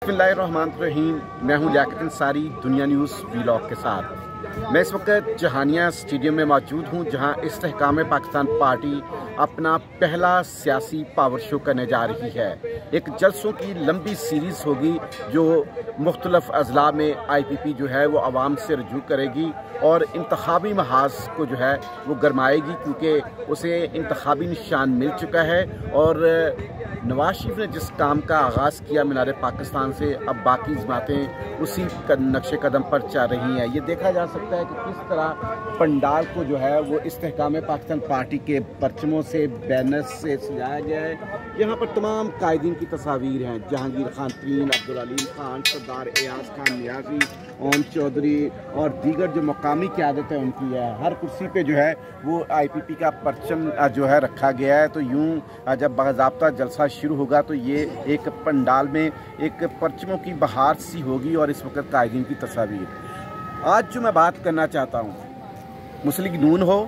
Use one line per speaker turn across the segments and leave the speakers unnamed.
बिस्मिल्लाहिर्रहमानिर्रहीम। मैं हूं लियाकत अंसारी दुनिया न्यूज़ वीलॉग के साथ। मैं इस वक्त जहानिया स्टेडियम में मौजूद हूं, जहां इस्तेहकाम पाकिस्तान पार्टी अपना पहला सियासी पावर शो करने जा रही है। एक जलसों की लंबी सीरीज़ होगी जो मुख्तलिफ अजला में IPP जो है वो आवाम से रजू करेगी और इंतखाबी महाज को जो है वो गरमाएगी, क्योंकि उसे इंतखाबी निशान मिल चुका है। और नवाज शरीफ ने जिस काम का आगाज़ किया मीनार पाकिस्तान से, अब बाकी जमातें उसी नक्शे कदम पर चल रही हैं। ये देखा जा सकता है कि किस तरह पंडाल को जो है वो इस्तेहकाम पाकिस्तान पार्टी के परचमों से, बैनर्स से सजाया गया है। यहाँ पर तमाम कायदीन की तस्वीर हैं, जहांगीर खान तरीन, अब्दुल अलीम खान, सरदार एयाज खान नियाजी, ओम चौधरी और दीगर जो मकामी क़यादत है उनकी है। हर कुर्सी पे जो है वो IPP का परचम जो है रखा गया है। तो यूँ जब बाज़ाब्ता जलसा शुरू होगा तो ये एक पंडाल में एक परचमों की बहार सी होगी और इस वक्त कायदीन की तस्वीर। आज जो मैं बात करना चाहता हूँ, मुस्लिम लीग नून हो,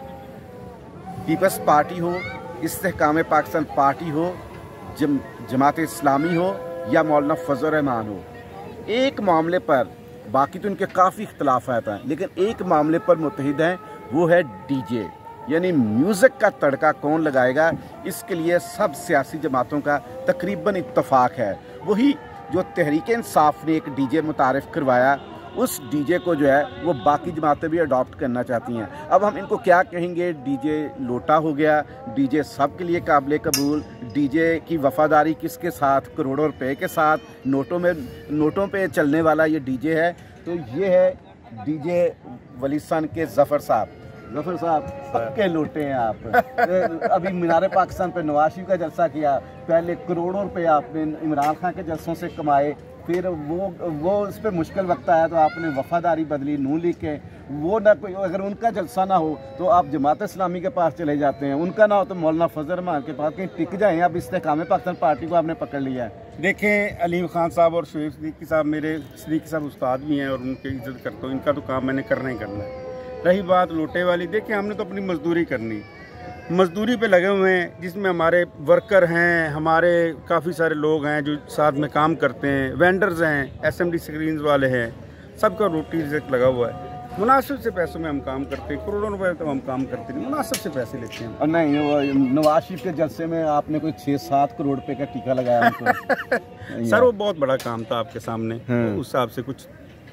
पीपल्स पार्टी हो, इस्तेहकाम पाकिस्तान पार्टी हो, जमात इस्लामी हो या मौलाना फजल रहमान हो, एक मामले पर, बाकी तो इनके काफ़ी इख्तलाफात हैं, लेकिन एक मामले पर मुत्तहिद हैं, वो है DJ, यानी म्यूज़िक का तड़का कौन लगाएगा। इसके लिए सब सियासी जमातों का तकरीबन इत्तफाक है। वही जो तहरीक इंसाफ ने एक DJ मुतारिफ़ करवाया, उस DJ को जो है वो बाकी जमातें भी अडॉप्ट करना चाहती हैं। अब हम इनको क्या कहेंगे? DJ लोटा हो गया, DJ सब के लिए काबिल कबूल, DJ की वफ़ादारी किसके साथ? करोड़ों रुपए के साथ, नोटों पे चलने वाला ये DJ है। तो ये है DJ वलीसान के ज़फ़र साहब। ज़फ़र साहब पक्के लोटे हैं आप। अभी मीनार पाकिस्तान पे नवाज शरीफ का जलसा किया, पहले करोड़ों रुपए आपने इमरान खान के जलसों से कमाए, फिर वो उस पर मुश्किल वक्त आया तो आपने वफ़ादारी बदली नून लीग के। वो ना कोई, अगर उनका जलसा ना हो तो आप जमात इस्लामी के पास चले जाते हैं, उनका ना हो तो मौलाना फजल रहमान के पास, कहीं टिक जाएँ। अब इस्तेहकाम पाकिस्तान पार्टी को आपने पकड़ लिया है।
देखें, अलीम खान साहब और शोएब सिद्दीकी साहब मेरे सिद्दीकी साहब उस्ताद भी हैं और उनकी इज्जत करता हूँ। इनका तो काम मैंने करना ही करना है। रही बात लोटे वाली, देखिए हमने तो अपनी मजदूरी करनी, मजदूरी पे लगे हुए हैं, जिसमें हमारे वर्कर हैं, हमारे काफ़ी सारे लोग हैं जो साथ में काम करते हैं, वेंडर्स हैं, SMD स्क्रीन्स वाले हैं, सबका रोटी रिज़्क लगा हुआ है। मुनासिब से पैसों में हम काम करते हैं, करोड़ों रुपए तो हम काम करते नहीं, मुनासिब से पैसे लेते हैं।
और नहीं, वो नवाज शरीफ के जलसे में आपने कोई 6-7 करोड़ रुपए का टीका लगाया उनको।
सर वो बहुत बड़ा काम था आपके सामने, उस हिसाब से कुछ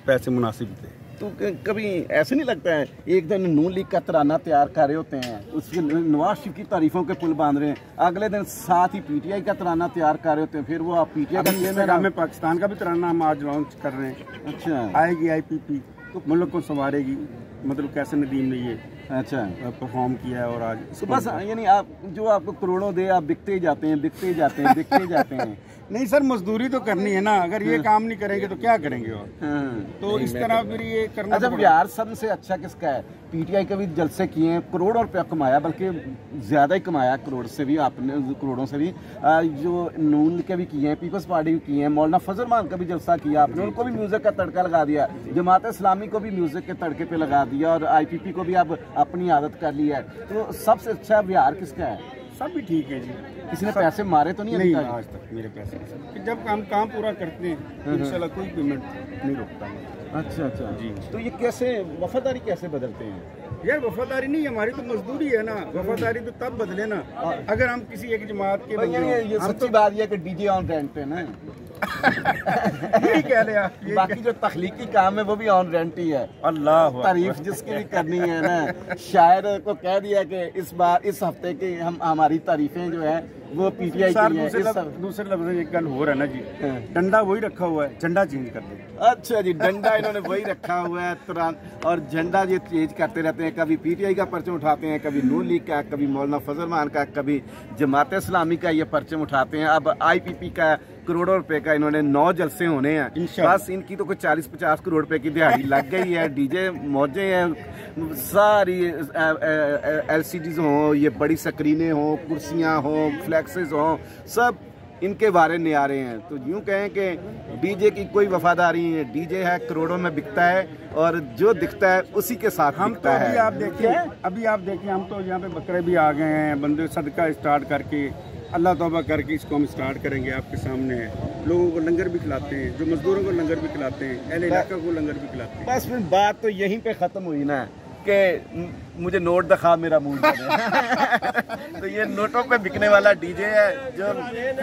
पैसे मुनासिब थे।
तो कभी ऐसे नहीं लगता है, एक दिन नून लीग का तराना तैयार कर रहे होते हैं, उसके नवाज शरीफ की तारीफों के पुल बांध रहे हैं, अगले दिन साथ ही PTI का तराना तैयार कर रहे होते हैं, फिर वो आप PTI का
पाकिस्तान का भी तराना हम आज लॉन्च कर रहे हैं।
अच्छा,
आएगी IPP तो मुल्क को संवारेगी, मतलब कैसे नदीम ने ये
अच्छा
परफॉर्म किया है। और आज
तो बस यानी आप जो आपको करोड़ों दे, आप बिकते ही जाते हैं, बिकते ही जाते हैं, बिकते ही जाते हैं।
नहीं सर, मजदूरी तो करनी है ना, अगर ये काम नहीं करेंगे तो क्या करेंगे? और तो इस तरह फिर ये करना।
अच्छा, बिहार सबसे अच्छा किसका है? PTI के भी जलसे किए हैं, करोड़ों रुपया कमाया, बल्कि ज़्यादा ही कमाया, करोड़ से भी, आपने करोड़ों से भी। जो नून के भी किए हैं, पीपल्स पार्टी भी किए हैं, मौलाना फजल रहमान का भी जलसा किया आपने, उनको भी म्यूज़िक का तड़का लगा दिया, जमात इस्लामी को भी म्यूज़िक के तड़के पे लगा दिया और IPP को भी अब अपनी आदत कर ली है। तो सबसे अच्छा बिहार किसका है?
सब भी ठीक है जी।
किसी ने पैसे मारे तो नहीं
आज तक मेरे पैसे कि जब हम काम पूरा करते हैं इंशाल्लाह कोई पेमेंट नहीं रुकता।
अच्छा जी। तो ये कैसे वफादारी कैसे बदलते हैं?
यार वफादारी नहीं, हमारी तो मजदूरी है ना। वफादारी तो तब बदले ना अगर हम किसी एक जमात के
ये सच्ची बात ये कि DJ ऑन रेंट पे ना
यही कह रहे आप।
बाकी जो तख्लीकी काम है वो भी ऑन रेंट ही है।
अल्लाह
तारीफ जिसकी भी करनी है ना, शायर को कह दिया कि इस बार इस हफ्ते की हमारी तारीफें जो है वो PTI की है।
दूसरे लफ्ज़ एक गल हो रहा है ना जी, डंडा वही रखा हुआ है, झंडा चेंज कर दे।
अच्छा जी, डंडा इन्होंने वही रखा हुआ है तुरंत, और झंडा ये चेंज करते रहते हैं। कभी PTI का परचम उठाते हैं, कभी नून लीग का, कभी मौलाना फजल रहमान का, कभी जमात इस्लामी का ये परचम उठाते हैं। अब IPP का करोड़ों रुपए का इन्होंने 9 जलसे होने हैं, बस इनकी तो कोई 40-50 करोड़ रुपए की दिहाड़ी लग गई है। DJ मौजे हैं, सारी LCDs हों, ये बड़ी स्क्रीनें हों, कुर्सियां हों, फ्लैक्सेस हों, सब इनके बारे में आ रहे हैं। तो यूँ कहें कि DJ की कोई वफादारी नहीं है। DJ है, करोड़ों में बिकता है और जो दिखता है उसी के साथ
हम
बिकता
तो
है।
अभी आप देखिए हम तो यहाँ पे बकरे भी आ गए हैं, बंदे सदका स्टार्ट करके अल्लाह तौबा करके इसको हम स्टार्ट करेंगे, आपके सामने है। लोगों को लंगर भी खिलाते हैं, जो मजदूरों को लंगर भी खिलाते हैं, अहले इलाका को लंगर भी खिलाते हैं।
बस फिर बात तो यहीं पे ख़त्म हुई ना कि मुझे नोट दिखा, मेरा मूड बने। तो ये नोटों पे बिकने वाला डीजे है जो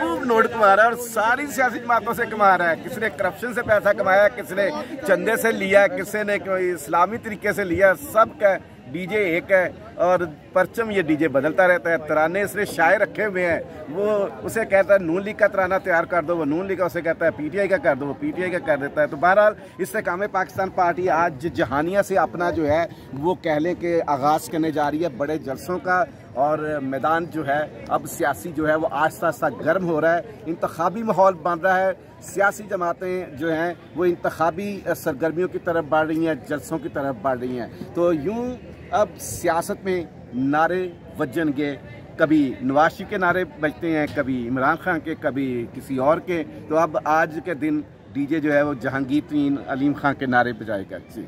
खूब नोट कमा रहा है और सारी सियासी जमातों से कमा रहा है। किसी ने करप्शन से पैसा कमाया, किसी ने चंदे से लिया, किसी ने कोई इस्लामी तरीके से लिया। सब का डीजे एक है और परचम ये डीजे बदलता रहता है। तराने इसने शाये रखे हुए हैं, वो उसे कहता है नून लीग का तराना तैयार कर दो, वो नून लीग का उसे कहता है पीटीआई का कर दो, वो पीटीआई का कर देता है। तो बहरहाल इस्तेकाम पाकिस्तान पार्टी आज जहानिया से अपना जो है वो कह लें कि आगाज़ करने जा रही है बड़े जलसों का। और मैदान जो है अब सियासी जो है वो आहिस्ता आहिस्ता गर्म हो रहा है, इंतखाबी माहौल बन रहा है। सियासी जमातें जो हैं वो इंतखाबी सरगर्मियों की तरफ बढ़ रही हैं, जलसों की तरफ बढ़ रही हैं। तो यूँ अब सियासत में नारे बजेंगे, कभी नवाज शरीफ के नारे बजते हैं, कभी इमरान खान के, कभी किसी और के। तो अब आज के दिन डीजे जो है वो जहांगीर तरीन अलीम खान के नारे बजाएगा। जी।